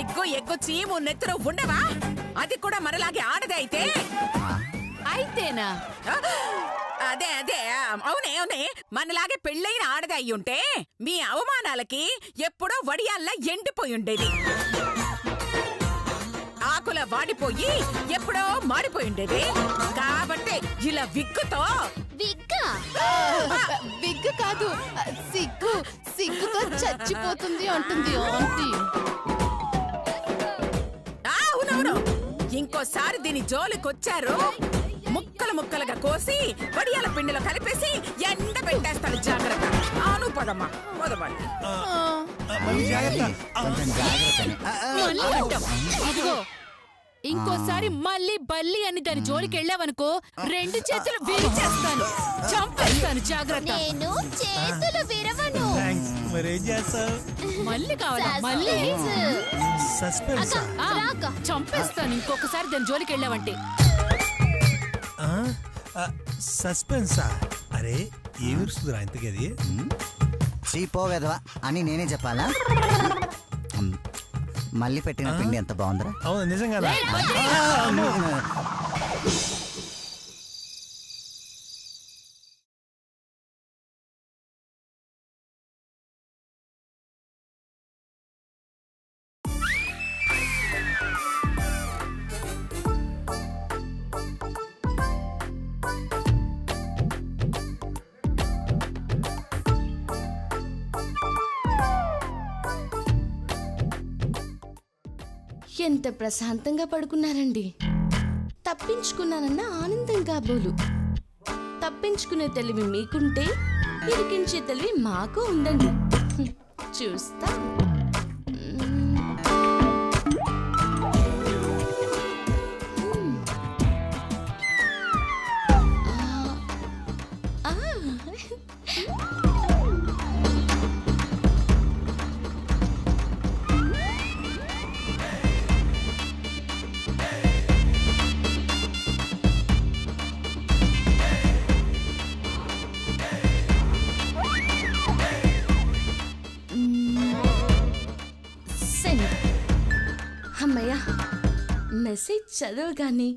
సిగ్గు ఎగ్గు చీము నెత్తురు ఉండవా? అది కూడా మనలాగే ఆడదే అయితేనా? అదే అదే అవునే మనలాగే పెళ్ళైన ఆడదే అయ్యుంటే మీ అవమానాలకి ఎప్పుడో వడియాల్లా ఎండిపోయి ఉండేది. ఆకుల వాడిపోయి ఎప్పుడో మాడిపోయి ఉండేది. కాబట్టి ఇలా విగ్గుతో విగ్గు కాదు, సిగ్గుతో చచ్చిపోతుంది అంటుంది ఆంటీ. అవునవును, ఇంకోసారి దీని జోలికొచ్చారు ముక్కలు ముక్కలుగా కోసి వడియాల పిండిలో కలిపేసి ఎండ పెట్టేస్తాడు. జాగ్రత్త. అవును పదమ్మా పదమండి. ఇదిగో ఇంకోసారి మళ్ళీ బల్లి అని దాని జోలికి వెళ్ళావనుకో 2 చేతులు విరిచేస్తాను, చంపేస్తాను. జాగ్రత్త. నేను చేతులు విరవను. మళ్ళీ కావాలా? మళ్ళీ చంపేస్తాను ఇంకొకసారి దాని జోలికి వెళ్ళావంటే. సస్పెన్సా? అరే ఏమి వస్తుందిరా ఇంతకీ? అది చీపోగదవా అని నేనే చెప్పాలా? మళ్ళీ పెట్టిన పిండి ఎంత బాగుందిరా. అవును నిజంగా. ఎంత ప్రశాంతంగా పడుకున్నారండి. తప్పించుకున్నానన్న ఆనందం కాబోలు. తప్పించుకునే తెలివి మీకుంటే ఇరికించే తెలివి మాకు ఉందండి. చూస్తా. అమ్మయ్యా, మెసేజ్ చదవగానే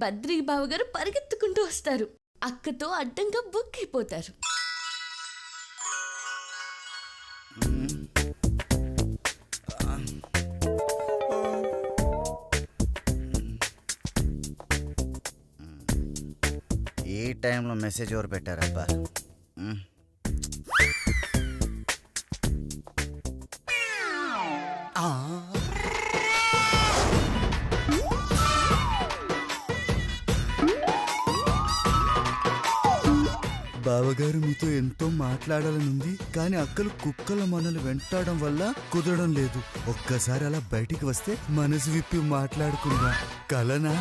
బద్రీ బావ గారు పరిగెత్తుకుంటూ వస్తారు. అక్కతో అడ్డంగా బుక్ అయిపోతారు. ఈ టైంలో మెసేజ్ ఎవరు పెట్టారబ్బా? బావగారు మీతో ఎంతో మాట్లాడాలనుంది, కానీ అక్కలు కుక్కల మనలు వెంటాడడం వల్ల కుదరడం లేదు. ఒక్కసారి అలా బయటికి వస్తే మనసు విప్పి మాట్లాడుకుందాం. కలనా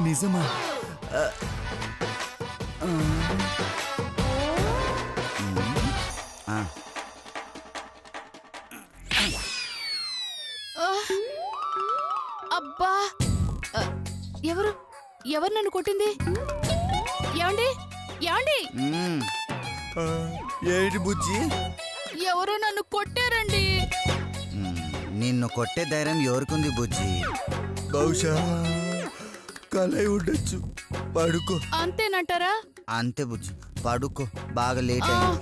నిజమా? అబ్బా, ఎవరు నన్ను కొట్టింది? ఏమండి ఏమండి? ఏంటి బుజ్జి? ఎవరో నన్ను కొట్టారండి. నిన్ను కొట్టే ధైర్యం ఎవరికుంది బుజ్జి? బహుశా కలై ఉండొచ్చు. పడుకో. అంతేనంటారా? అంతే బుజ్జి, పడుకో. బాగా లేట్ అయింది.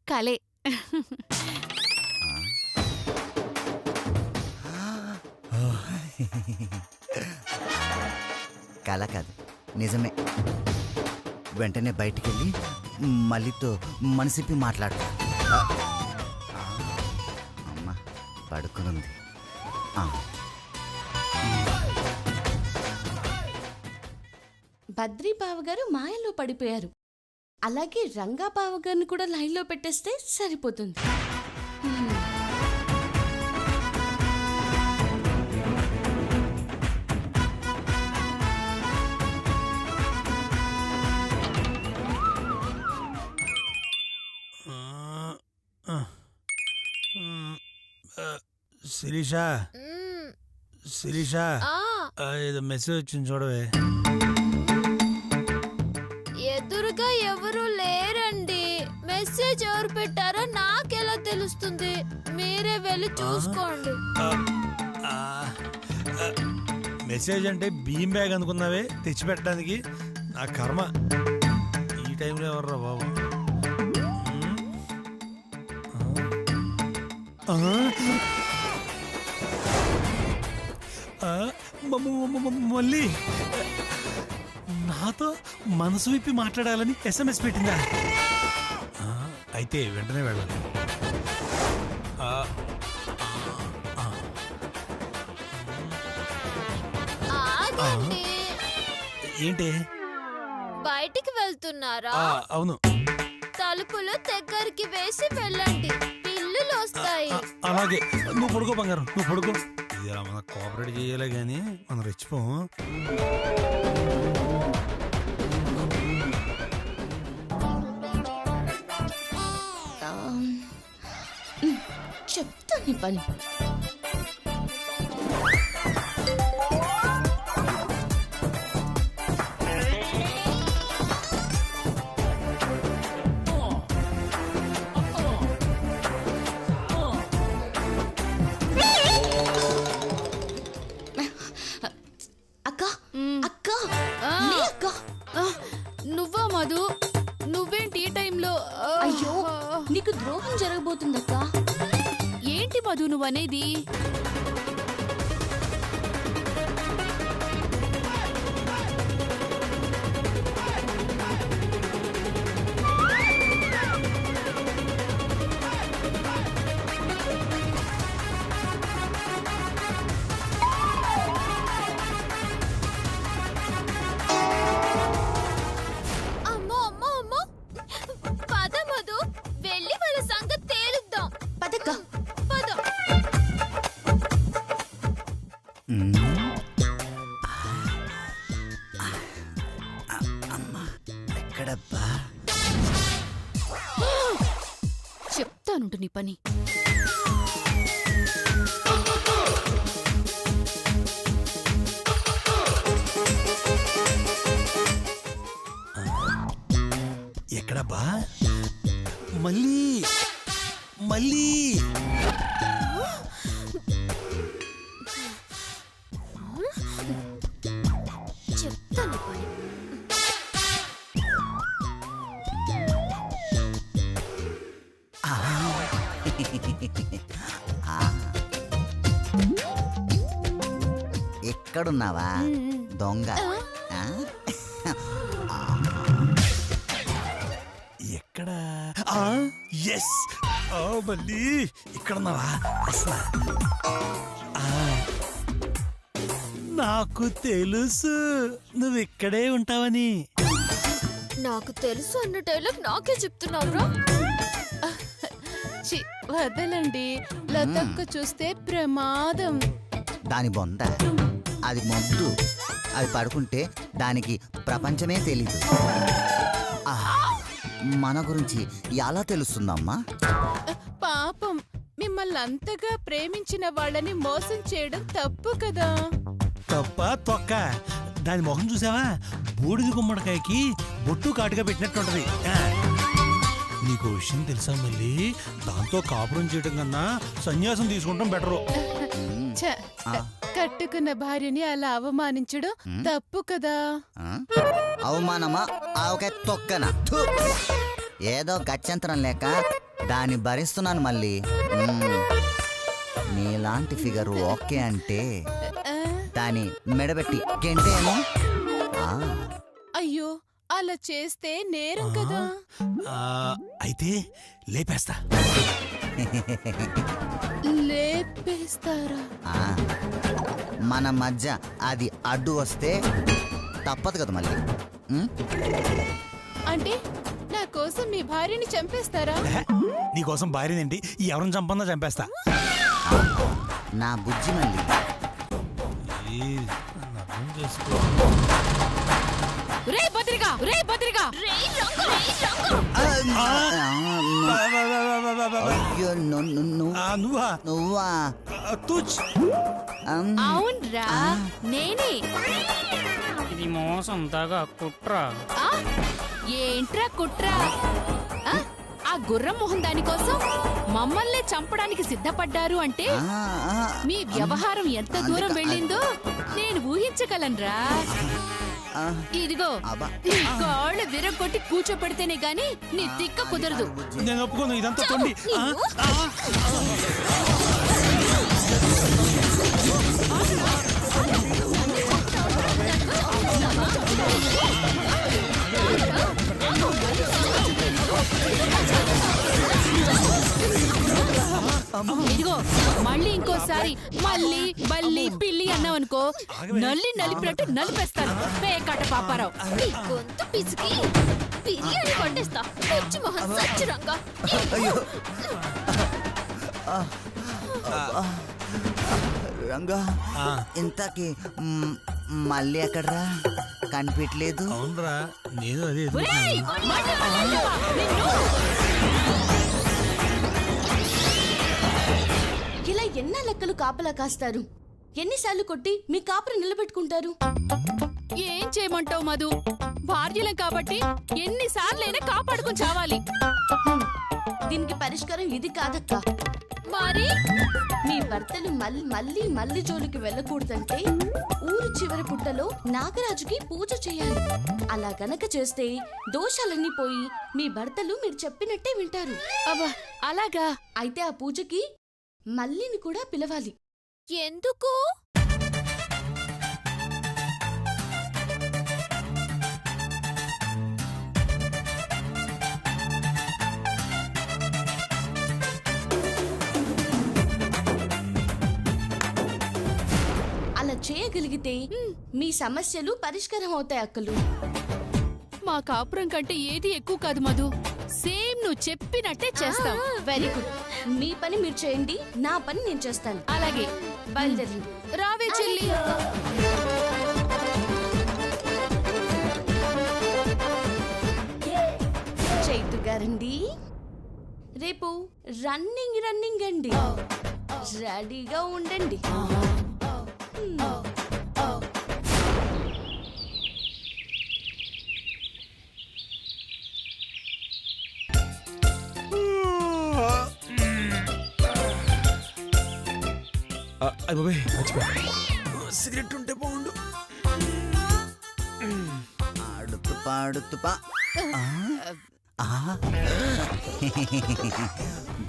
కలే. కల కాదు, నిజమే. వెంటనే బయటికెళ్ళి మళ్ళీతో మనసిప్పి మాట్లాడతా. అమ్మ పడుకునుంది. బద్రీ బావగారు మాయలో పడిపోయారు. అలాగే రంగా బావగారిని కూడా లైన్లో పెట్టేస్తే సరిపోతుంది. శిరీషా, శిరీషా, ఏదో మెసేజ్ వచ్చింది చూడవే. ఎదురుగా మెసేజ్ ఎవరు పెట్టారో నాకెలా తెలుస్తుంది? మీరే వెళ్ళి చూసుకోండి. మెసేజ్ అంటే బీమ్ బ్యాగ్ అనుకున్నావే తెచ్చిపెట్టడానికి? నా కర్మ. ఈ టైంలో ఎవర్రా బాబు? మళ్ళీ నాతో మనసు విప్పి మాట్లాడాలని SMS పెట్టిందా? అయితే వెంటనే వెళ్ళాలి. ఆగండి. ఏంటి? బయటికి వెళ్తున్నారా? అవును. తలుపులు దగ్గరికి వేసి వెళ్ళండి, పిల్లులు వస్తాయి. అలాగే. నువ్వు పడుకో బంగారం, నువ్వు పడుకో. ఇది ఇలా మనం కోఆపరేట్ చేయాలి కానీ మనం రెచ్చిపోము. చెప్తా నీ పని. నువ్వా మధు? నువ్వేంటి ఈ టైంలో? అయ్యో, నీకు ద్రోహం జరగబోతుందక్క. ఏంటి మధు నువ్వనేది? చెప్తానుంటు నీ పని. ఎక్కడబ్బా? మళ్ళీ మళ్ళీ చెప్తాను పని. ఎక్కడున్నావా దొంగ? ఎక్కడ? ఎస్, మళ్ళీ ఇక్కడున్నావా? అసలు నాకు తెలుసు నువ్వు ఇక్కడే ఉంటావని. నాకు తెలుసు అన్న డైలాగ్ నాకే చెప్తున్నావురా? వదలండి, లతక్క చూస్తే ప్రమాదం. దాని బొంద, అది మొద్దు. అది పడుకుంటే దానికి ప్రపంచమే తెలీదు. మన గురించి ఎలా తెలుస్తుందమ్మా? పాపం, మిమ్మల్ని అంతగా ప్రేమించిన వాళ్ళని మోసం చేయడం తప్పు కదా. తప్ప తొక్క. దాని మొహం చూసావా? బూడిద గుమ్మడికాయకి బొట్టు కాటుగా పెట్టినట్టుంటది. నీకు విషయం తెలుసా మళ్ళీ? దాంతో కాపురం చేయడం కన్నా సన్యాసం తీసుకుంటాం బెటరు. కట్టుకున్న భార్యని అలా అవమానించడం తప్పు కదా. అవమానమా? ఆవకాయ తొక్కన. ఏదో గత్యంతరం లేక దాన్ని భరిస్తున్నాను మళ్ళీ. నీలాంటి ఫిగర్ ఓకే అంటే దాని మెడబెట్టి గెంటేమో. అయ్యో, అలా చేస్తే నేరం కదా. అయితే లేపేస్తా. లేపేస్తారా? మన మధ్య అది అడ్డు వస్తే తప్పదు కదా మళ్ళీ. అంటే నా కోసం మీ భార్యని చంపేస్తారా? నీకోసం భార్యనేంటి, ఎవరిని చంపన్నా చంపేస్తా. నా బుజ్జి మళ్ళీ. రే బద్రిగా, రే బద్రిగా! అయ్యో, నువ్వా? నువ్వా? అవునరా, నేనే. ఇది మోసం దాగా కుట్ర. ఏంట్రా కుట్ర? ఆ గుర్రం మొహం దానికోసం మమ్మల్ని చంపడానికి సిద్ధపడ్డారు అంటే మీ వ్యవహారం ఎంత దూరం వెళ్ళిందో నేను ఊహించగలనురా. ఇదిగో నీ కాళ్ళు విరగొట్టి కూర్చోపెడితేనే గాని నీ తిక్క కుదరదు. నేను ఒప్పుకోను, ఇదంతా తొండి. ఇదిగో మళ్ళీ ఇంకోసారి మళ్ళీ బల్లి పిల్లి అన్నావనుకో నలిపినట్టు నలిపేస్తాను. పేకాట పాపారావు. నీ గొంతు పిసికి బిర్యానీ వండేస్తా. పిచ్చి మొహం సచ్చిరంగా. రంగా ఇంతకి మళ్ళీ ఎక్కడరా కనిపించలేదు. అవునరా, నేను అదే ఇలా ఎన్న లెక్కలు కాపలా కాస్తారు? ఎన్నిసార్లు కొట్టి మీ కాపురం నిలబెట్టుకుంటారు? ఏం చేయమంటావు మధు? భార్యలం కాబట్టి ఎన్నిసార్లైనా కాపాడుకుని చావాలి. దీనికి పరిష్కారం ఇది కాదక్క. మరి మీ భర్తలు మళ్ళీ జోలికి వెళ్ళకూడదంటే ఊరు చివరి పుట్టలో నాగరాజుకి పూజ చేయాలి. అలా గనక చేస్తే దోషాలన్నీ పోయి మీ భర్తలు మీరు చెప్పినట్టే వింటారు. అబ్బా అలాగా? అయితే ఆ పూజకి మల్లిని కూడా పిలవాలి. ఎందుకు? అలా చేయగలిగితే మీ సమస్యలు పరిష్కారం అవుతాయి అక్కలు. మా కాపురం కంటే ఏది ఎక్కువ కాదు మధు. సేమ్ నువ్వు చెప్పినట్టే చేస్తాం. Very good. మీ పని మీరు చేయండి, నా పని నేను చేస్తాను. అలాగే బయలుదేరండి. రావే చెల్లి. చైతు గారండి, రేపు రన్నింగ్ అండి. రెడీగా ఉండండి. సిగరెట్ ఉంటే బాగుండు.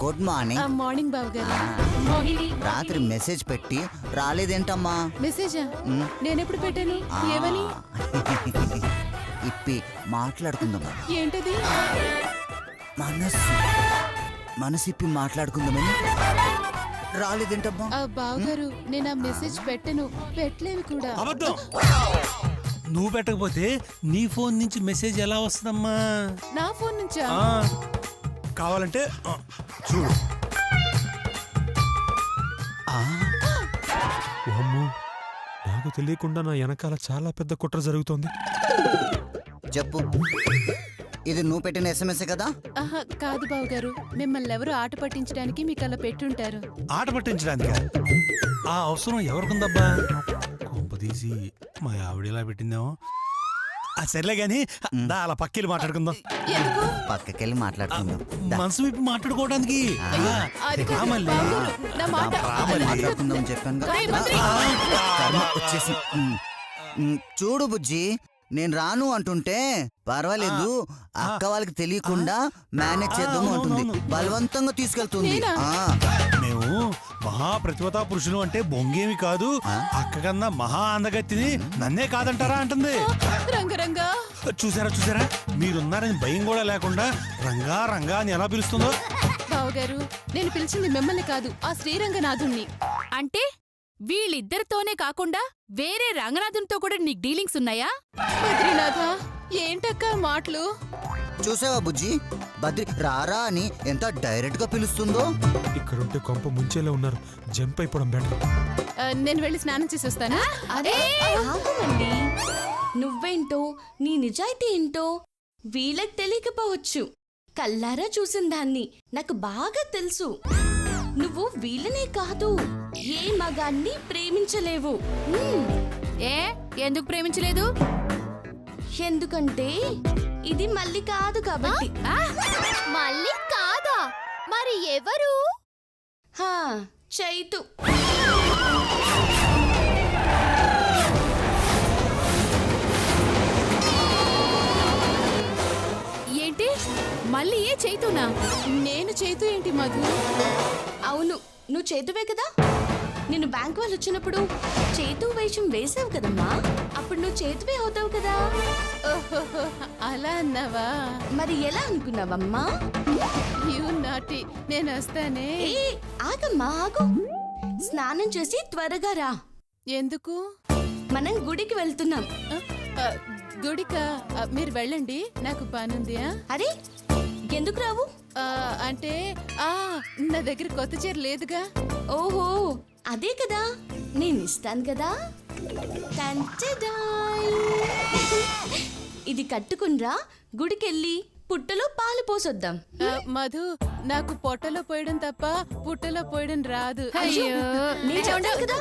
Good morning. మార్నింగ్ బాబు గారు. రాత్రి మెసేజ్ పెట్టి రాలేదేంటమ్మా? మెసేజా? నేనెప్పుడు పెట్టాను? ఏమని? ఇప్పి మాట్లాడుకుందాం. ఏంటది? మనసు ఇప్పి మాట్లాడుకుందామని. రాలేదేంటమ్మా? బావగారు నేను ఆ మెసేజ్ పెట్టలేను కూడా. అబద్ధం. నువ్వు పెట్టకపోతే నీ ఫోన్ నుంచి మెసేజ్ ఎలా వస్తుందమ్మా? నా ఫోన్ నుంచా? కావాలంటే చూడు. నాకు తెలియకుండా నా వెనకాల చాలా పెద్ద కుట్ర జరుగుతోంది. చెప్పు. ఇది నువ్వు పెట్టిన ఎస్ఎంఎస్ కదా? కాదు బావగారు, మిమ్మల్ని ఎవరు ఆట పట్టించడానికి మీకు అలా పెట్టుంటారు. ఆట పట్టించడానికి ఆ అవసరం ఎవరికుందబ్బా? కొంపదీసి మా ఆవిడ ఎలా పెట్టిందేమో. సర్లే గాని అలా పక్కెళ్ళి మాట్లాడుకుందాం. పక్కకెళ్ళి మాట్లాడుకుందాం. మనసు విప్పి మాట్లాడుకోవడానికి మాట్లాడుకుందాం చెప్పాను. వచ్చేసి చూడు బుజ్జి, నేను రాను అంటుంటే పర్వాలేదు, అక్క వాళ్ళకి తెలియకుండా మేనేజ్ చేద్దాము అంటుంది. బలవంతంగా తీసుకెళ్తుంది. మేము మహా ప్రతిభతా పురుషులు అంటే బొంగేమి కాదు, అక్క కన్నా మహా అందగత్తిని నన్నే కాదంటారా అంటుంది. రంగరంగా చూసారా మీరున్నారని భయం కూడా లేకుండా రంగా రంగా అని ఎలా పిలుస్తుందో. బావగారు, నేను పిలిచింది మిమ్మల్ని కాదు, ఆ శ్రీరంగనాథుణ్ణి. అంటే వీళ్ళిద్దరితోనే కాకుండా వేరే రంగనాథునితో కూడా నీకు డీలింగ్స్ ఉన్నాయా? బద్రీనాథ, ఏంటక్క మాటలు? చూసావా బుజ్జి, బద్రి రారా అని ఎంత డైరెక్ట్ గా పిలుస్తుందో. ఇక్కడుంటే కొంప ముంచేలా ఉన్నారు, జంప్ అయిపోవడం బెటర్. నేను వెళ్ళి స్నానం చేసి వస్తానా? అదే నువ్వేంటో నీ నిజాయితీ ఏంటో వీళ్ళకి తెలియకపోవచ్చు. కల్లారా చూసిన దాన్ని నాకు బాగా తెలుసు. నువ్వు వీళ్ళనే కాదు, ఏ మగాన్ని ప్రేమించలేవు. ఎందుకు ప్రేమించలేదు? ఎందుకంటే ఇది మళ్ళీ కాదు కాబట్టి. మళ్ళీ మరి ఎవరు? చైతు. ఏంటి మళ్ళీ ఏ చైతునా? నేను చైతు ఏంటి మధు? అవును, నువ్వు చేతువే కదా. నిన్ను బ్యాంక్ వాళ్ళు వచ్చినప్పుడు చేతు వేషం వేసావు కదమ్మా, అప్పుడు నువ్వు చేతువే అవుతావు కదా. ఓహో, అలా అన్నావా? మరి ఎలా అనుకున్నావమ్మా? యు నాటి, నేను వస్తానే. ఆగమ్మా ఆగు. స్నానం చేసి త్వరగా రా. ఎందుకు? మనం గుడికి వెళ్తున్నాం. గుడికా? మీరు వెళ్ళండి, నాకు పనుంది. అరే ఎందుకు రావు? అంటే నా దగ్గర కొత్త చీర లేదుగా. ఓహో అదే కదా, నేను ఇస్తాను కదా. ఇది కట్టుకునిరా, గుడికెళ్ళి పుట్టలో పాలు పోసొద్దాం. మధు, నాకు పొట్టలో పోయడం తప్ప పుట్టలో పోయడం రాదు. నేను చూడాలి కదా.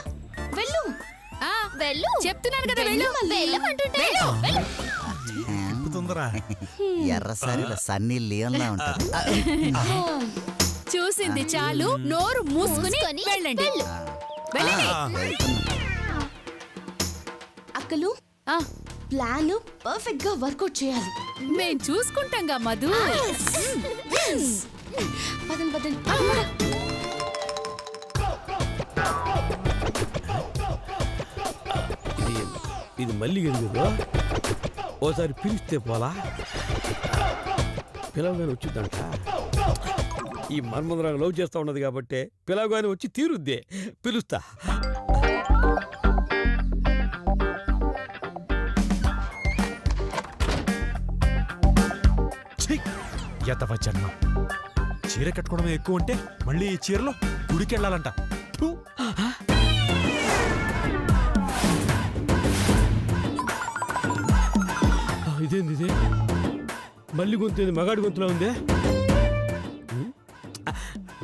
వెళ్ళు వెళ్ళు, చెప్తున్నాను కదా, వెళ్ళు. వెళ్ళమంటుంటే ఎర్ర సారీలో సన్నీ లియోన్లా ఉంటారు. చూసింది చాలు, నోరు మూసుకుని వెళ్ళండి. అక్కలు, ప్లాన్ పర్ఫెక్ట్ గా వర్కౌట్ చేయాలి. మేం చూసుకుంటాంగా మధు. పదండి పదండి. ఇది మళ్ళీ గెలుగుదా? ఓసారి పిలిస్తే పోలా, పిలవగానే వచ్చిందంట. ఈ మన్మధురాలు లవ్ చేస్తా ఉన్నది కాబట్టి పిలవగానే వచ్చి తీరుద్దే. పిలుస్తా. జన్మ చీర కట్టుకోవడమే ఎక్కువ అంటే మళ్ళీ ఈ చీరలో గుడికి వెళ్ళాలంట. ఇదేంది ఇదే? మళ్ళీ గొంతు మగాడి గొంతులో ఉందే.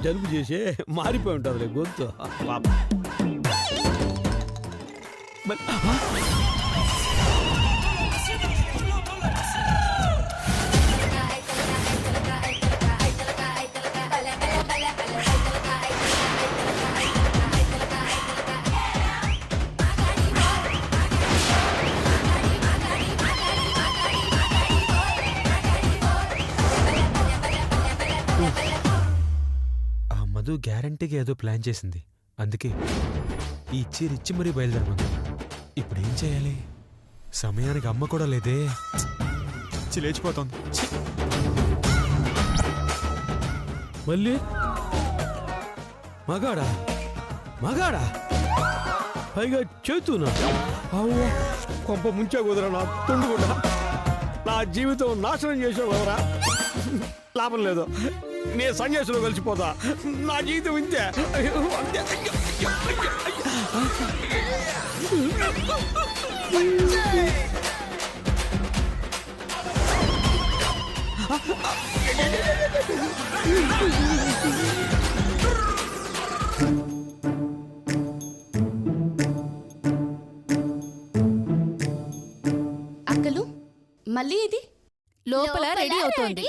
జలుబు చేసే మారిపోయి ఉంటుంది గొంతు. మధు గ్యారంటీగా ఏదో ప్లాన్ చేసింది, అందుకే ఈ చీర ఇచ్చి మరీ బయలుదేరమంది. ఇప్పుడు ఏం చేయాలి? సమయానికి అమ్మ కూడా లేదే, లేచిపోతుంది. మళ్ళీ మగాడా మగాడా పైగా చేతున్నా? అవ్వ కొంప ముంచా కుదరా, నా తుండు కూడా. నా జీవితం నాశనం చేసావు కదరా. లాభం లేదు, నే సన్యాసులో కలిసిపోతా. నా జీవితం ఇంతే. అక్కలు, మళ్ళీ ఇది లోపల రెడీ అవుతోంది.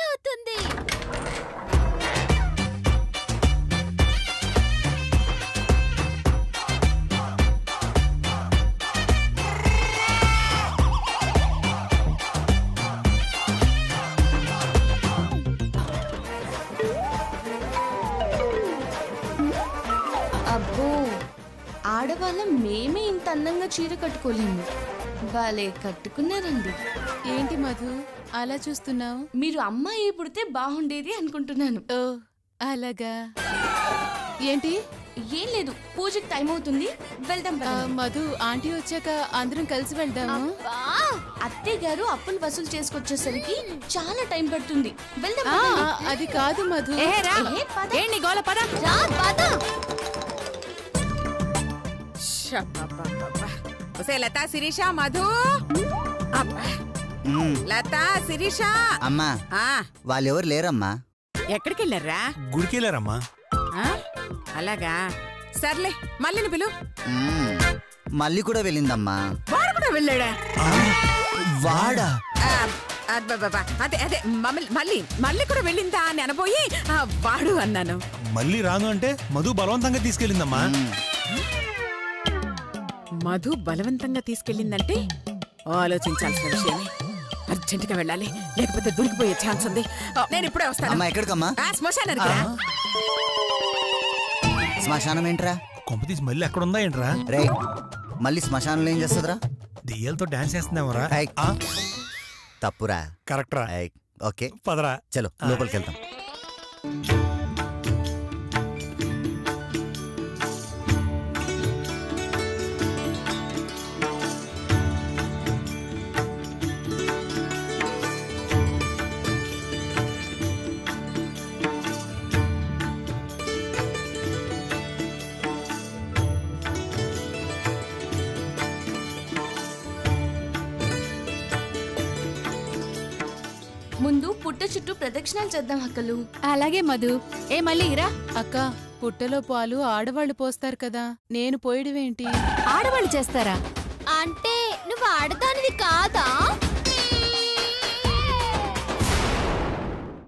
అబ్బో, ఆడవాళ్ళం మేమే ఇంత అందంగా చీర కట్టుకోలేము. భలే కట్టుకున్నారండి. ఏంటి మధు అలా చూస్తున్నావు? మీరు అమ్మాయి పుడితే బాగుండేది అనుకుంటున్నాను. ఓ అలాగా? ఏంటి? ఏం లేదు, పూజకి టైం అవుతుంది, వెళ్దాం. మధు, ఆంటీ వచ్చాక అందరం కలిసి వెళ్దాము. అత్తయ్య గారు అప్పులు వసూలు చేసుకొచ్చేసరికి చాలా టైం పడుతుంది, వెళ్దాం. అది కాదు మధు. లతా, శిరీష, మధు. లతా, శిరీష. అమ్మా, వాళ్ళెవరు లేరమ్మా. ఎక్కడికి వెళ్ళారా? గుడికి వెళ్ళారమ్మా. అలాగా, సర్లే, మళ్ళీని పిలు. మళ్ళీ కూడా వెళ్ళిందమ్మా. వాడు కూడా వెళ్ళాడా? వాడా? అదే అదే మళ్ళీ కూడా వెళ్ళిందా అని అనబోయి వాడు అన్నాను. మళ్ళీ రాను అంటే మధు బలవంతంగా తీసుకెళ్ళిందమ్మా. మధు బలవంతంగా తీసుకెళ్ళిందంటే ఆలోచించాల్సిన విషయమే. అర్జెంటుగా వెళ్ళాలి, లేకపోతే దొరికిపోయే ఛాన్స్ ఉంది. నేను ఇప్పుడే వస్తాను. ఎక్కడికమ్మా? శ్మశానానికి. శ్మశానం ఏంట్రా? కొంపతీసి మళ్ళీ ఎక్కడ ఉందా ఏంట్రా? రే మళ్ళీ శ్మశానంలో ఏం చేస్తుందిరా? దెయ్యాలతో డాన్స్ చేస్తున్నావురా? తప్పురా. కరెక్ట్రా. ఓకే పదరా, చలో లోపలికి వెళ్తాం. ముందు పుట్ట చుట్టూ ప్రదక్షిణాలు చేద్దాం అక్కలు. అలాగే మధు. మళ్ళీ ఇరా. అక్క, పుట్టలో పాలు ఆడవాళ్ళు పోస్తారు కదా, నేను పోయడమేంటి? ఆడవాళ్ళు చేస్తారా? అంటే నువ్వు ఆడదానివి కాదా?